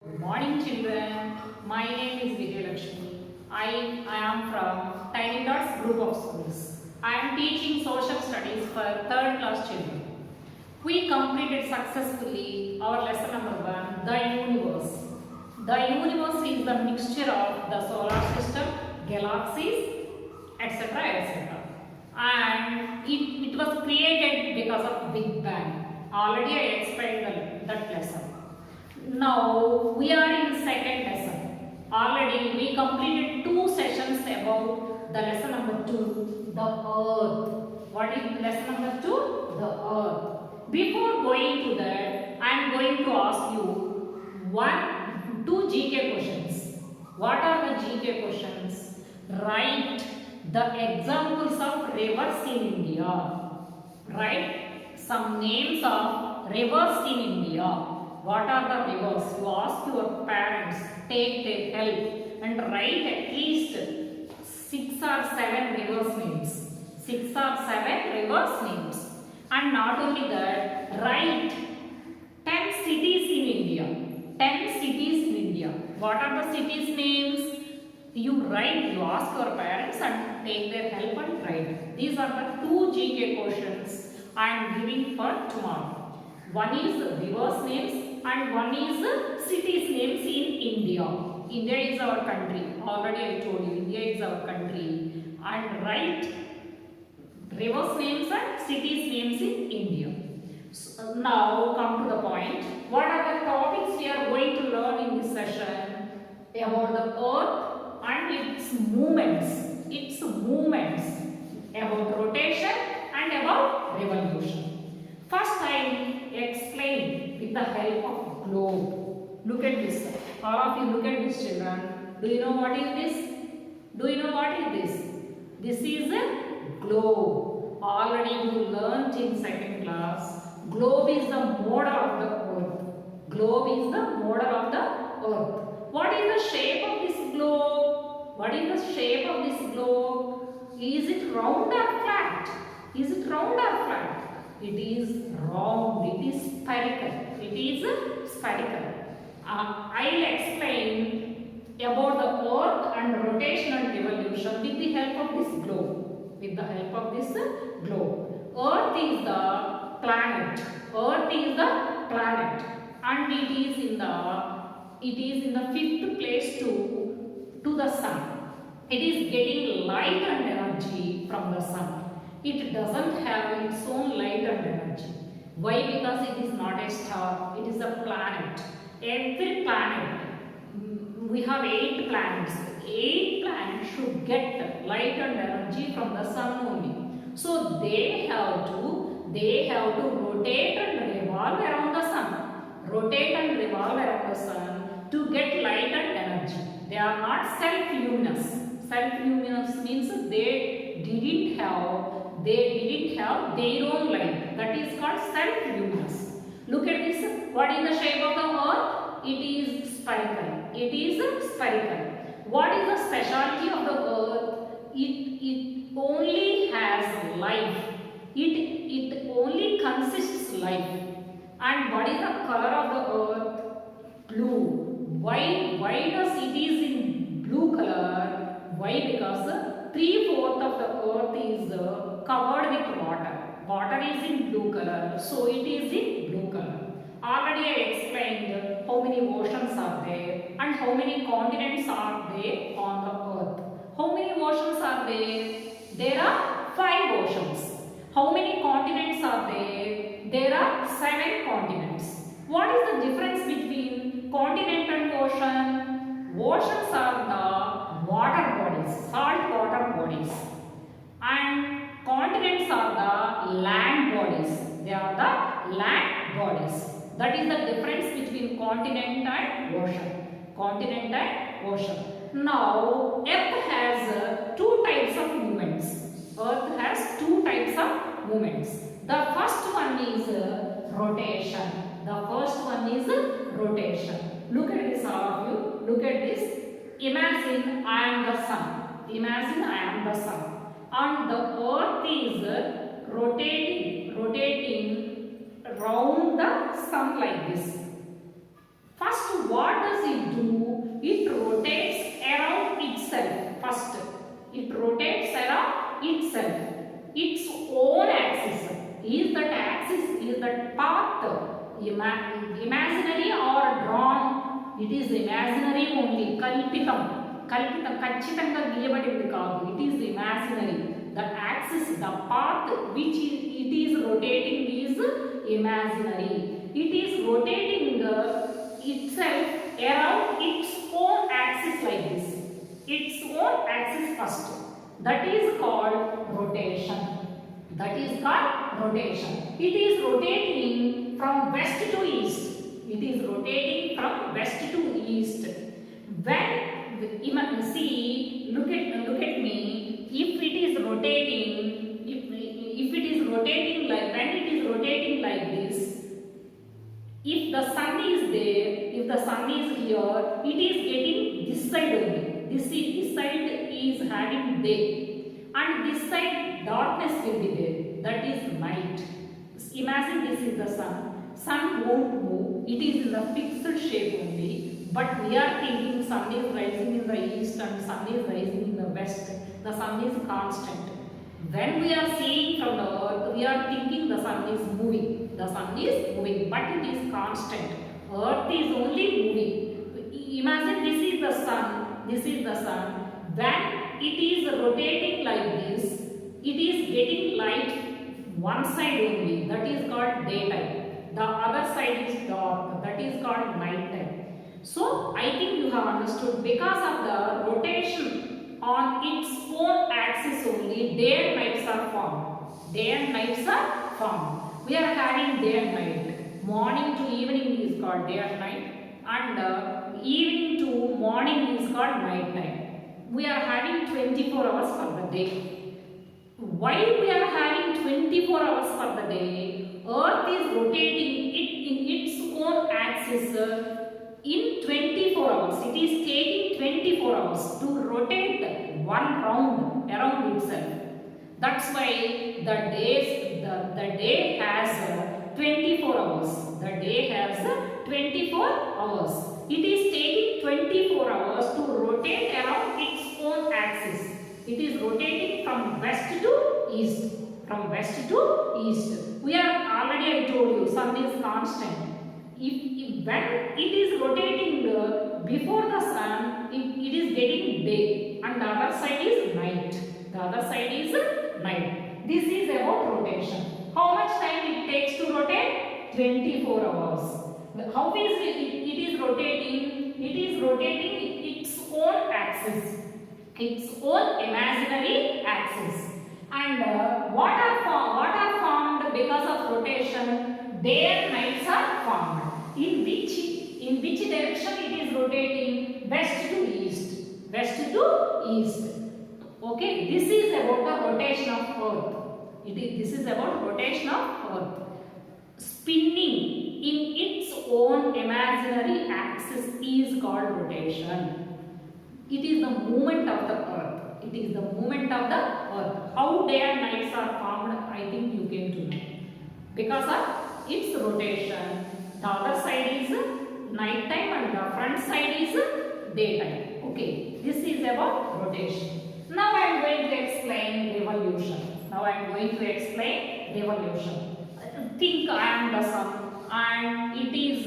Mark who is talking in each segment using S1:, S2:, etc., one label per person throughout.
S1: Good morning, children. My name is Vijay Lakshmi. I am from Tiny Dots Group of Schools. I am teaching social studies for third class children. We completed successfully our lesson number 1, the universe. The universe is the mixture of the solar system, galaxies, etc. etc. And it was created because of Big Bang. Already I explained that lesson. Now we are in second lesson. Already we completed 2 sessions about the lesson number 2, the earth. What is lesson number 2? The earth. Before going to that, I am going to ask you two GK questions. What are the GK questions? Write the examples of rivers in India. Write some names of rivers in India. What are the rivers? You ask your parents, take their help and write at least 6 or 7 rivers names. 6 or 7 rivers names. And not only that, write 10 cities in India. 10 cities in India. What are the cities names? You write, you ask your parents and take their help and write. These are the 2 GK questions I am giving for tomorrow. One is rivers names and one is cities names in India. India is our country. Already I told you, India is our country. And write rivers names and cities names in India. So now come to the point. What are the topics we are going to learn in this session? About the earth and its movements. Its movements. About rotation and about revolution. First I explain with the help of globe. Look at this. All of you look at this, children. Do you know what is this? Do you know what is this? This is a globe. Already you learnt in second class. Globe is the model of the earth. Globe is the model of the earth. What is the shape of this globe? What is the shape of this globe? Is it round or flat? Is it round or flat? It is round, it is spherical. It is spherical. I will explain about the earth and rotation and revolution with the help of this globe. With the help of this globe. Earth is the planet. Earth is the planet. And it is in the 5th place to the sun. It is getting light and energy from the sun. It doesn't have its own light and energy. Why? Because it is not a star, it is a planet. Every planet, we have 8 planets. 8 planets should get light and energy from the sun only. So they have to rotate and revolve around the sun. Rotate and revolve around the sun to get light and energy. They are not self-luminous. Self-luminous means they didn't have their own light. That is called self-luminous. Look at this. What is the shape of the earth? It is spherical. It is spherical. What is the specialty of the earth? It only has life. It only consists life. And what is the color of the earth? Blue. Why does it is in blue color? Why? Because 3/4 of the earth is covered with water. Water is in blue color, so it is in blue color. Already I explained how many oceans are there and how many continents are there on the earth. How many oceans are there? There are 5 oceans. How many continents are there? There are 7 continents. What is the difference between continent and ocean? Oceans are the water bodies, salt water bodies, and continents are the land bodies. They are the land bodies. That is the difference between continent and ocean. Continent and ocean. Now, Earth has 2 types of movements. Earth has 2 types of movements. The first one is rotation. The first one is rotation. Look at this, all of you. Look at this. Imagine I am the sun. Imagine I am the sun. And the earth is rotating round the sun like this. First, what does it do? It rotates around itself. First, it rotates around itself. Its own axis. Is that axis, is that path imaginary or drawn? It is imaginary only. Kalpitam. Kalpitam. Kachitanga giyabadindi kaadu. It is imaginary. The axis, the path which it is rotating is imaginary. It is rotating itself around its own axis like this. Its own axis first. That is called rotation. That is called rotation. It is rotating from west to east. It is rotating from west to east. When see, look at me. If it is rotating, if it is rotating like, when it is rotating like this, if the sun is there, if the sun is here, it is getting this side only. This side is having day, and this side darkness will be there. That is night. Imagine this is the sun. Sun won't move. It is in the fixed shape only. But we are thinking sun is rising in the east and sun is rising in the west. The sun is constant. When we are seeing from the earth, we are thinking the sun is moving. The sun is moving, but it is constant. Earth is only moving. Imagine this is the sun. This is the sun. When it is rotating like this, it is getting light one side only. That is called daytime. The other side is dark. That is called night time. So I think you have understood, because of the rotation on its own axis only, day and nights are formed. Day and nights are formed. We are having day and night. Morning to evening is called day and night, and evening to morning is called night time. We are having 24 hours for the day. Why we are having 24 hours for the day? Earth is rotating it in its own axis in 24 hours. It is taking 24 hours to rotate one round around itself. That's why the day has 24 hours. The day has 24 hours. It is taking 24 hours to rotate around its own axis. It is rotating from west to east. From west to east. We are already, I told you, sun is constant. When it is rotating before the sun, it is getting day, and the other side is night. The other side is night. This is about rotation. How much time it takes to rotate? 24 hours. How is it is rotating? It is rotating its own axis, its own imaginary axis. And what are formed because of rotation? Day and nights are formed. In which direction it is rotating? West to east. West to east. Okay, this is about the rotation of Earth. This is about rotation of Earth. Spinning in its own imaginary axis is called rotation. It is the movement of the Earth. It is the movement of the Earth. How day and nights are formed, I think you came to know. Because of its rotation. The other side is night time and the front side is daytime. Okay, this is about rotation. Now I am going to explain revolution. Think I am the sun, and it is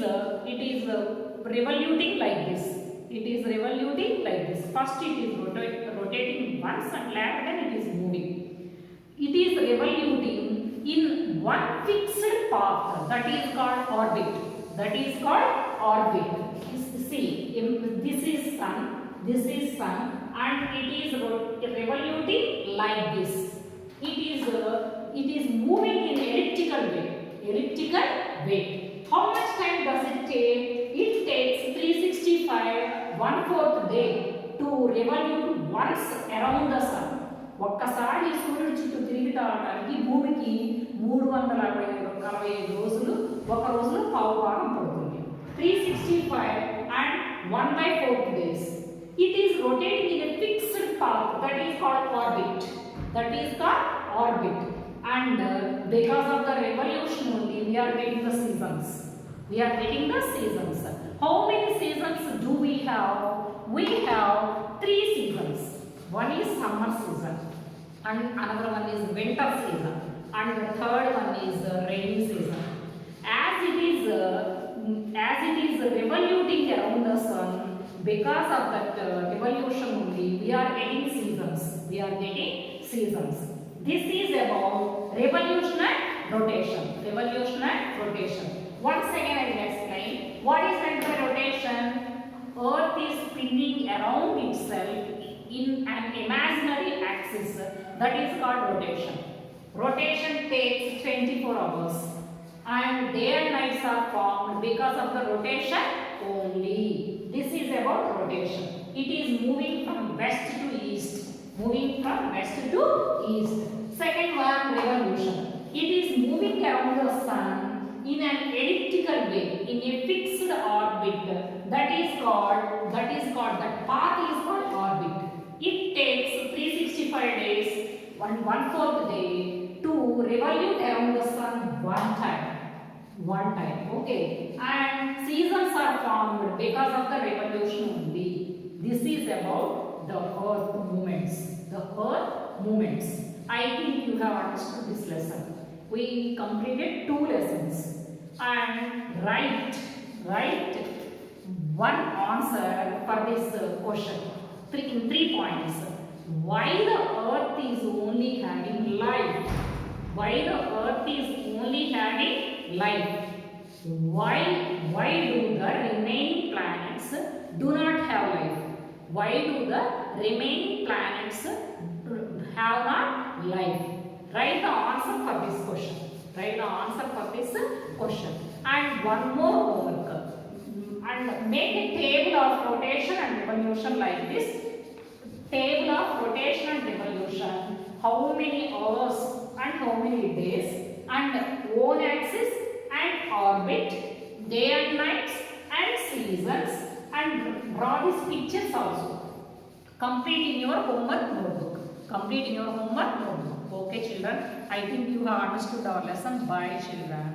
S1: revoluting like this. It is revoluting like this. First it is rotating once, and later then it is moving. It is revoluting in one fixed path, that is called orbit. That is called orbit. See, this is sun, and it is revoluting like this. It is moving in elliptical way. How much time does it take? It takes 365 1/4 day to revolve once around the sun. ఒక్కసారి సూర్యుడి చుట్టూ తిరిగి రావడానికి భూమికి 365 రోజులు, ఒక రోజులో పావు భాగం పడుతుంది. 365 and 1/4 days. It is rotating in a fixed path, that is called orbit. And because of the revolution only, we are getting the seasons. How many seasons do we have? We have 3 seasons. One is summer season, and another one is winter season, and the third one is rainy season. As it is revoluting around the sun, because of that revolution only, we are getting seasons. We are getting seasons. This is about revolution and rotation. Revolution and rotation. Once again, I will explain what is meant by rotation. Earth is spinning around itself in an imaginary axis, that is called rotation. Rotation takes 24 hours, and day and nights are formed because of the rotation only. This is about rotation. It is moving from west to east. Moving from west to east. Second one, revolution. It is moving around the sun in an elliptical way, in a fixed orbit. That path is called orbit. It takes 365 days, 1/4 day to revolve around the sun one time. Okay. And seasons are formed because of the revolution only. This is about the earth movements. I think you have understood this lesson. We completed 2 lessons. And write one answer for this question in 3 points. Why the earth is only having life? Why the earth is only having life? Why do the remaining planets do not have life? Why do the remaining planets have not life? Write the answer for this question. And one more homework. And make a table of rotation and revolution like this. Table of rotation and revolution. How many hours and how many days, and own axis and orbit, day and nights and seasons, and draw these pictures also. Complete in your homework notebook. Okay children, I think you have understood our lesson. Bye children.